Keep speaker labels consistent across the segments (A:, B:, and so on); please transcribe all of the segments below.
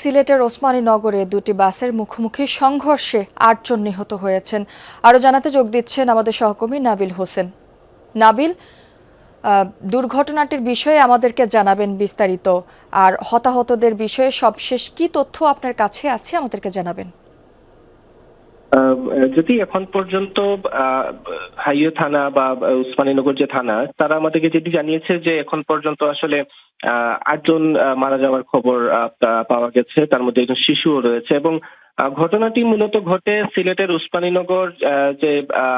A: সিলেটের ওসমানীনগরে দুটি বাসের মুখোমুখি সংঘর্ষে ৮ জন নিহত হয়েছেন। আরও জানাতে যোগ দিচ্ছেন আমাদের সহকর্মী নাবিল হোসেন। নাবিল, দুর্ঘটনাটির বিষয়ে আমাদেরকে জানাবেন বিস্তারিত, আর হতাহতদের বিষয়ে সবশেষ কি তথ্য আপনার কাছে আছে আমাদেরকে জানাবেন।
B: যদি এখন পর্যন্ত হাইওয়ে থানা বা উসমানীনগর যে থানা, তারা আমাদেরকে যেটি জানিয়েছে যে এখন পর্যন্ত আসলে ৮ জন মারা যাওয়ার খবর পাওয়া গেছে, তার মধ্যে একজন শিশুও রয়েছে। এবং ঘটনাটি মূলত ঘটে সিলেটের উসমানীনগর যে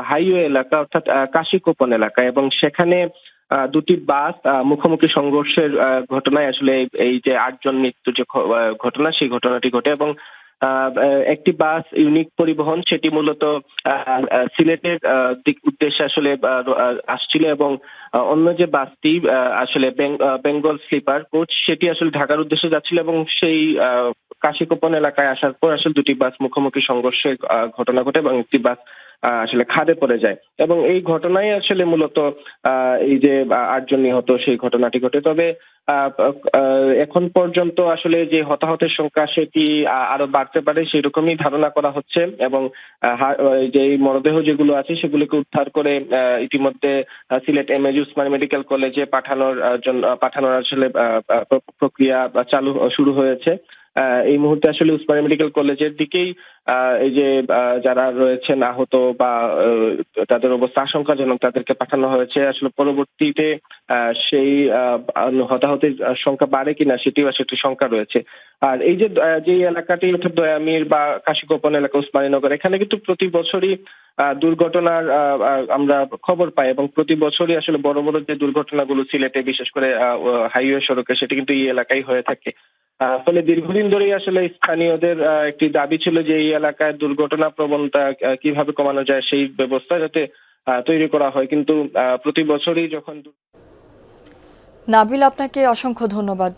B: হাইওয়ে এলাকা, অর্থাৎ কাশিকোপন এলাকা, এবং সেখানে দুটি বাস মুখোমুখি সংঘর্ষের ঘটনায় আসলে এই যে ৮ জন মৃত্যুর যে ঘটনা, সেই ঘটনাটি ঘটে। এবং একটি বাস ইউনিক পরিবহন, সেটি মূলত সিলেটের দিক উদ্দেশ্যে আসলে আসছিল, এবং অন্য যে বাসটি আসলে বেঙ্গল স্লিপার কোচ, সেটি আসলে ঢাকার উদ্দেশ্যে যাচ্ছিল। এবং সেই কাশিকোপন এলাকায় আসার পর আসলে দুটি বাস মুখোমুখি সংঘর্ষের ঘটনা ঘটে, এবং একটি বাস আসলে খাদে পড়ে যায়। এবং এই ঘটনায় আসলে মূলত এই যে ৮ জন নিহত, সেই ঘটনাটি ঘটে। তবে এখন পর্যন্ত আসলে যে হতাহতের সংখ্যা, সেটি আরো বাড়তে পারে সেরকমই ধারণা করা হচ্ছে। এবং যে মরদেহ যেগুলো আছে সেগুলোকে উদ্ধার করে ইতিমধ্যে সিলেট এমএজি উসমানী মেডিকেল কলেজে পাঠানোর আসলে প্রক্রিয়া শুরু হয়েছে। এই মুহূর্তে আসলে উসমানী মেডিকেল কলেজের দিকেই এই যে যারা রয়েছেন আহত বা তাদের অবস্থা আশঙ্কাজনক, তাদেরকে পাঠানো হয়েছে। আসলে পরবর্তীতে সেই হতাহতের সংখ্যা বাড়ে কিনা, সেটিও আসলে একটি শঙ্কা রয়েছে। আর এই যে যে এলাকাটি, অর্থাৎ দয়ামির বা কাশিকোপন এলাকা উসমানীনগর, এখানে কিন্তু প্রতি বছরই দুর্ঘটনার আমরা খবর পাই, এবং প্রতি বছরই আসলে বড় বড় যে দুর্ঘটনাগুলো সিলেটে, বিশেষ করে হাইওয়ে সড়কে, সেটি কিন্তু এই এলাকায় হয়ে থাকে। ফলে দীর্ঘদিন ধরেই আসলে স্থানীয়দের একটি দাবি ছিল যে এই এলাকায় দুর্ঘটনা প্রবণতা কিভাবে কমানো যায়, সেই ব্যবস্থা যাতে তৈরি করা হয়। কিন্তু প্রতি বছরই যখন
A: নাবিল, আপনাকে অসংখ্য ধন্যবাদ।